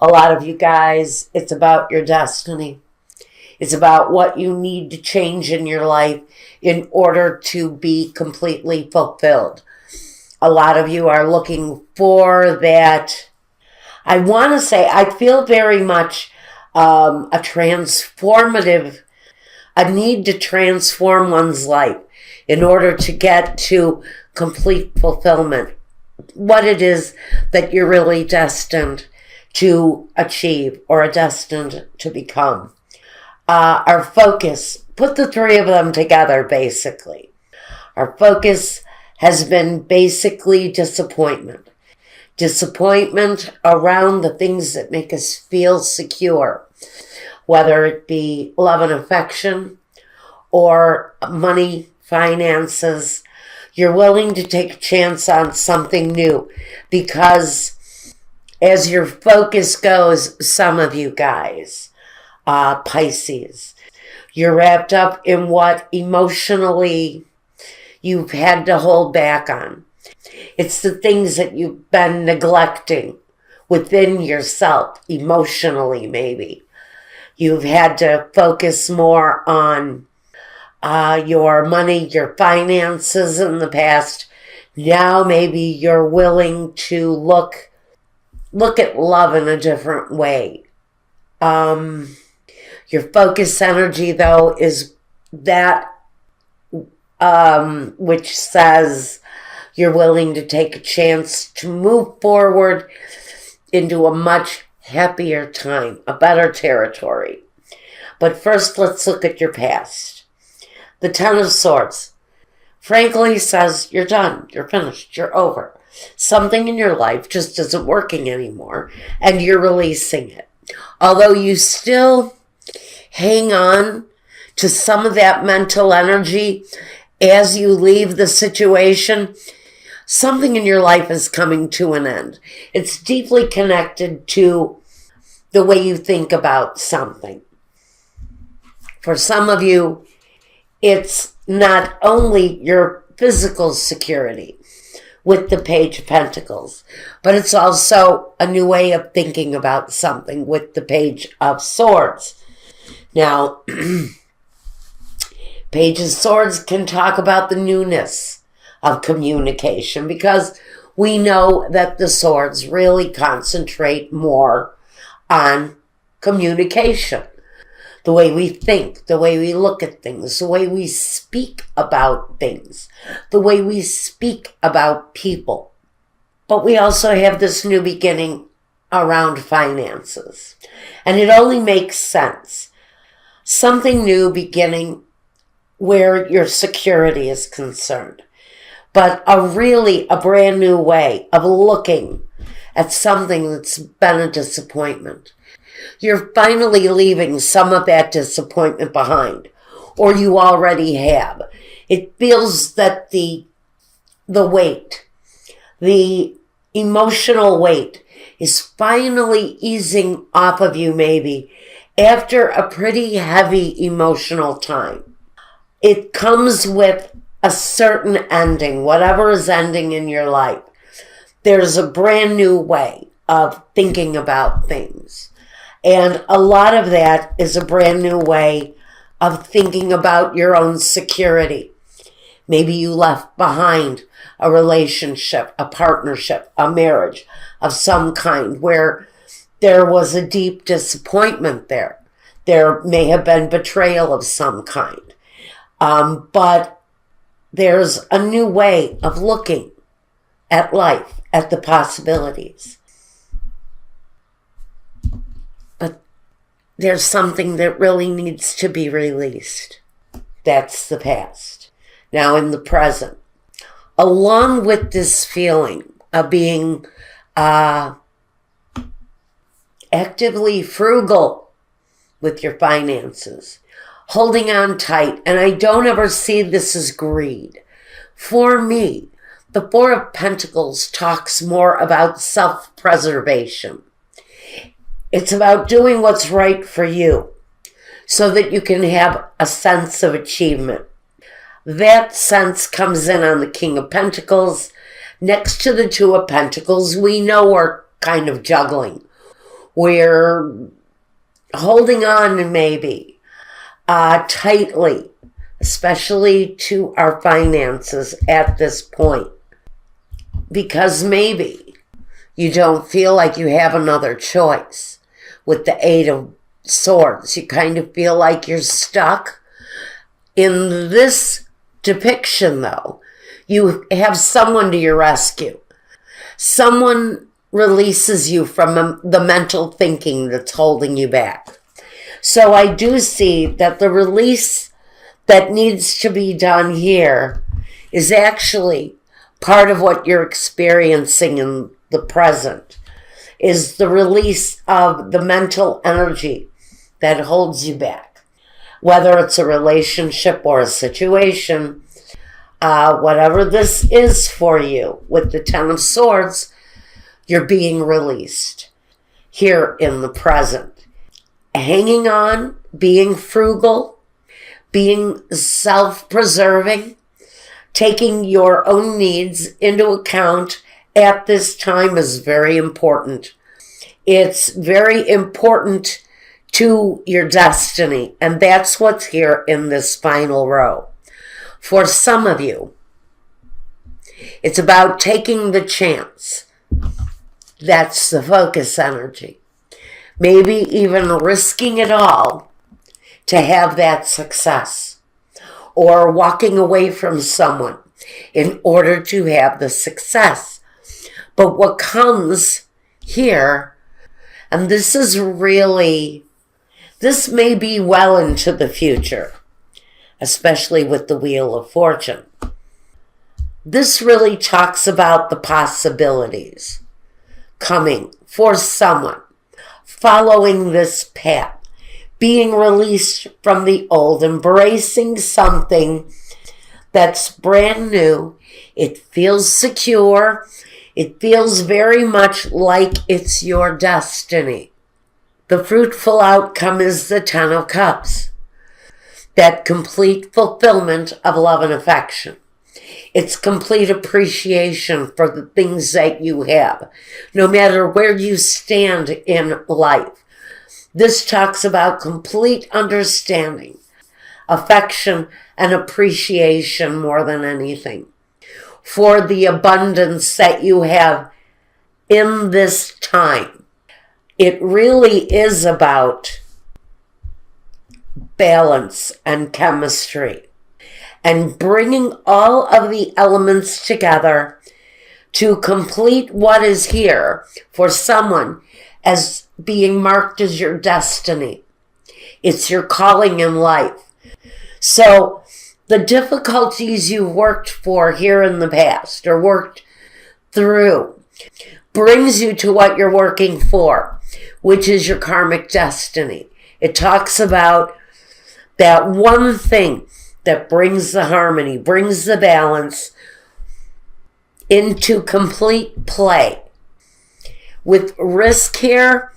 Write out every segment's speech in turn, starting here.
A lot of you guys, it's about your destiny. It's about what you need to change in your life in order to be completely fulfilled. A lot of you are looking for that. I want to say, I feel very much a need to transform one's life in order to get to complete fulfillment. What it is that you're really destined to achieve or are destined to become. Our focus, put the three of them together basically. Our focus has been basically disappointment. Disappointment around the things that make us feel secure, whether it be love and affection or money, finances. You're willing to take a chance on something new because as your focus goes, some of you guys, Pisces, you're wrapped up in what emotionally you've had to hold back on. It's the things that you've been neglecting within yourself, emotionally maybe. You've had to focus more on your money, your finances in the past. Now maybe you're willing to look at love in a different way. Your focus energy, though, is that which says you're willing to take a chance to move forward into a much happier time, a better territory. But first, let's look at your past. The Ten of Swords, frankly, says you're done, you're finished, you're over. Something in your life just isn't working anymore, and you're releasing it. Although you still hang on to some of that mental energy as you leave the situation, something in your life is coming to an end. It's deeply connected to the way you think about something. For some of you, it's not only your physical security with the Page of Pentacles, but it's also a new way of thinking about something with the Page of Swords. Now, Page of Swords can talk about the newness of communication because we know that the swords really concentrate more on communication. The way we think, the way we look at things, the way we speak about things, the way we speak about people. But we also have this new beginning around finances. And it only makes sense. Something new beginning where your security is concerned. But a brand new way of looking at something that's been a disappointment. You're finally leaving some of that disappointment behind, or you already have. It feels that the weight, the emotional weight is finally easing off of you maybe after a pretty heavy emotional time. It comes with a certain ending, whatever is ending in your life. There's a brand new way of thinking about things. And a lot of that is a brand new way of thinking about your own security. Maybe you left behind a relationship, a partnership, a marriage of some kind where there was a deep disappointment there. There may have been betrayal of some kind. But there's a new way of looking at life, at the possibilities. There's something that really needs to be released. That's the past. Now in the present, along with this feeling of being actively frugal with your finances, holding on tight, and I don't ever see this as greed. For me, the Four of Pentacles talks more about self-preservation. It's about doing what's right for you so that you can have a sense of achievement. That sense comes in on the King of Pentacles. Next to the Two of Pentacles, we know we're kind of juggling. We're holding on maybe tightly, especially to our finances at this point, because maybe you don't feel like you have another choice. With the Eight of Swords, you kind of feel like you're stuck. In this depiction, though, you have someone to your rescue. Someone releases you from the mental thinking that's holding you back. So I do see that the release that needs to be done here is actually part of what you're experiencing in the present, is the release of the mental energy that holds you back. Whether it's a relationship or a situation, whatever this is for you, with the Ten of Swords, you're being released here in the present. Hanging on, being frugal, being self-preserving, taking your own needs into account at this time is very important. It's very important to your destiny, and that's what's here in this final row. For some of you, it's about taking the chance. That's the focus energy. Maybe even risking it all to have that success, or walking away from someone in order to have the success. But what comes here, and this is really, this may be well into the future, especially with the Wheel of Fortune. This really talks about the possibilities coming for someone, following this path, being released from the old, embracing something that's brand new. It feels secure. It feels very much like it's your destiny. The fruitful outcome is the Ten of Cups. That complete fulfillment of love and affection. It's complete appreciation for the things that you have, no matter where you stand in life. This talks about complete understanding, affection, and appreciation more than anything, for the abundance that you have in this time. It really is about balance and chemistry, and bringing all of the elements together to complete what is here for someone as being marked as your destiny. It's your calling in life. So the difficulties you worked for here in the past, or worked through, brings you to what you're working for, which is your karmic destiny. It talks about that one thing that brings the harmony, brings the balance into complete play. With risk here,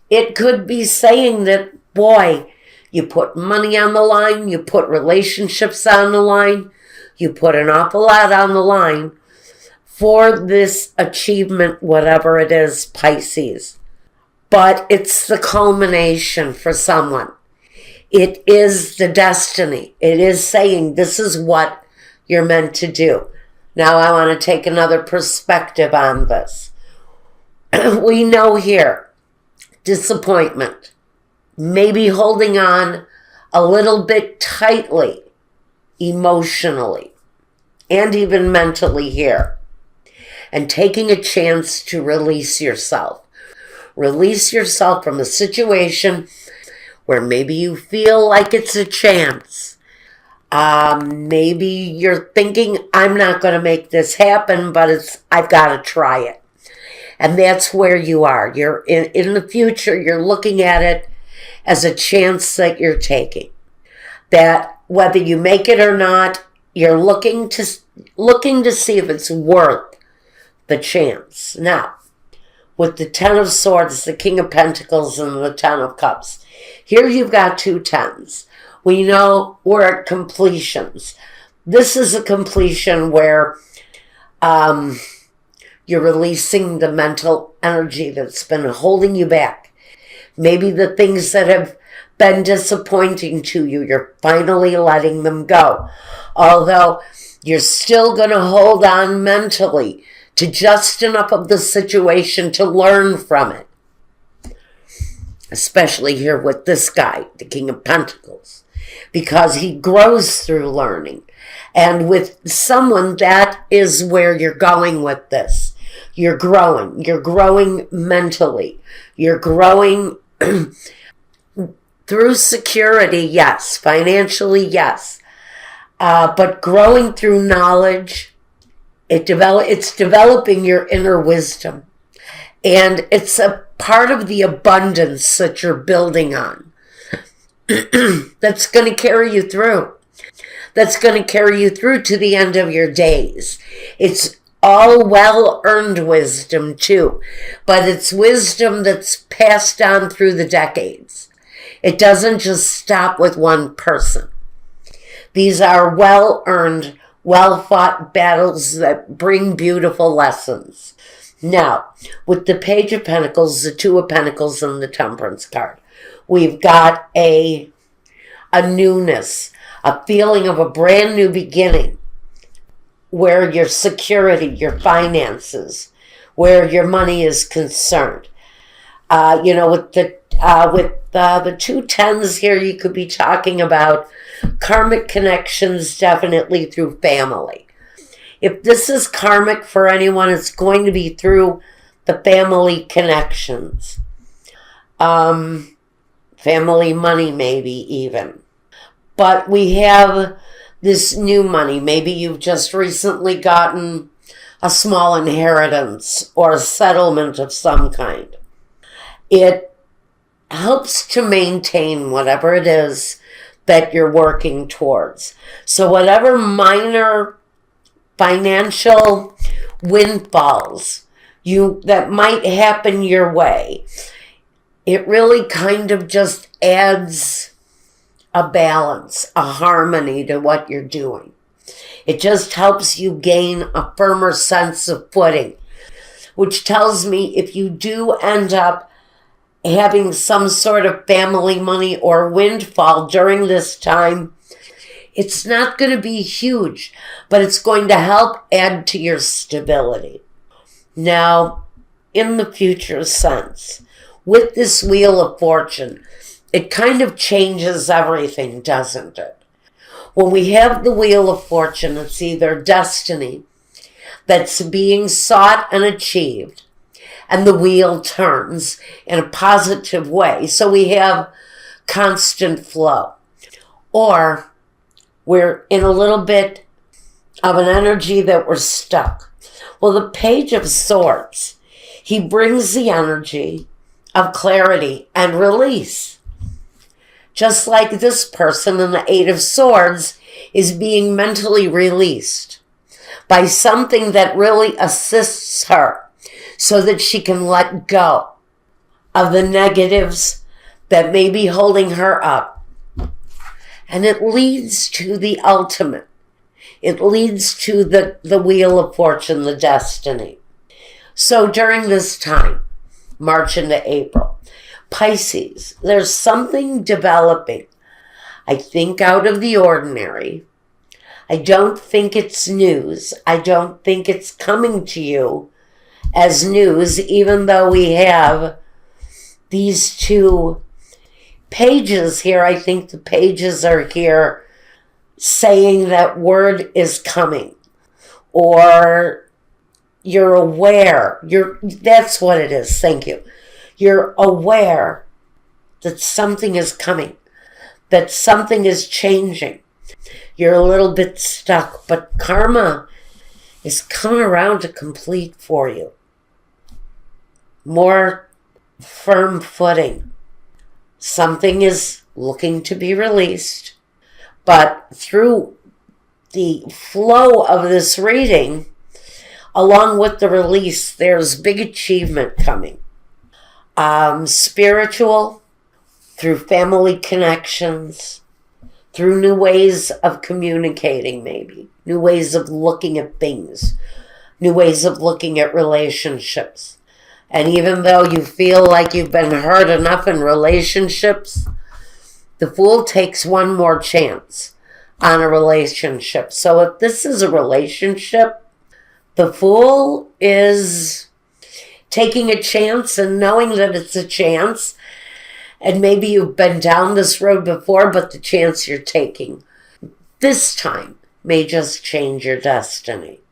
it could be saying that, boy, you put money on the line, you put relationships on the line, you put an awful lot on the line for this achievement, whatever it is, Pisces. But it's the culmination for someone. It is the destiny. It is saying this is what you're meant to do. Now I want to take another perspective on this. We know here, disappointment, maybe holding on a little bit tightly, emotionally, and even mentally here, and taking a chance to release yourself. Release yourself from a situation where maybe you feel like it's a chance. Maybe you're thinking, I'm not going to make this happen, but I've got to try it. And that's where you are. You're in the future, you're looking at it as a chance that you're taking. That whether you make it or not, you're looking to see if it's worth the chance. Now, with the Ten of Swords, the King of Pentacles, and the Ten of Cups, here you've got two tens. We know we're at completions. This is a completion where You're releasing the mental energy that's been holding you back. Maybe the things that have been disappointing to you, you're finally letting them go. Although you're still going to hold on mentally to just enough of the situation to learn from it. Especially here with this guy, the King of Pentacles, because he grows through learning. And with someone, that is where you're going with this. You're growing mentally. You're growing through security, yes. Financially, yes. But growing through knowledge, it's developing your inner wisdom. And it's a part of the abundance that you're building on that's going to carry you through. That's going to carry you through to the end of your days. It's all well-earned wisdom too, but it's wisdom that's passed on through the decades. It doesn't just stop with one person. These are well-earned, well-fought battles that bring beautiful lessons. Now, with the Page of Pentacles, the Two of Pentacles, and the Temperance card, we've got a newness, a feeling of a brand new beginning, where your security, your finances, where your money is concerned. With the two tens here, you could be talking about karmic connections, definitely through family. If this is karmic for anyone, it's going to be through the family connections. Family money, maybe even. But we have this new money. Maybe you've just recently gotten a small inheritance or a settlement of some kind. It helps to maintain whatever it is that you're working towards. So whatever minor financial windfalls that might happen your way, it really kind of just adds a balance, a harmony to what you're doing. It just helps you gain a firmer sense of footing, which tells me if you do end up having some sort of family money or windfall during this time, it's not going to be huge, but it's going to help add to your stability. Now, in the future sense, with this Wheel of Fortune, it kind of changes everything, doesn't it? When we have the Wheel of Fortune, it's either destiny that's being sought and achieved, and the wheel turns in a positive way. So we have constant flow. Or we're in a little bit of an energy that we're stuck. Well, the Page of Swords, he brings the energy of clarity and release. Just like this person in the Eight of Swords is being mentally released by something that really assists her so that she can let go of the negatives that may be holding her up. And it leads to the ultimate. It leads to the Wheel of Fortune, the destiny. So during this time, March into April, Pisces, there's something developing. I think out of the ordinary. I don't think it's news. I don't think it's coming to you as news, even though we have these two pages here. I think the pages are here saying that word is coming, or you're aware. That's what it is. Thank you. You're aware that something is coming, that something is changing. You're a little bit stuck, but karma is coming around to complete for you. More firm footing. Something is looking to be released, but through the flow of this reading, along with the release, there's big achievement coming. Spiritual, through family connections, through new ways of communicating, maybe new ways of looking at things, new ways of looking at relationships. And even though you feel like you've been hurt enough in relationships, the Fool takes one more chance on a relationship. So if this is a relationship, the Fool is taking a chance and knowing that it's a chance. And maybe you've been down this road before, but the chance you're taking this time may just change your destiny.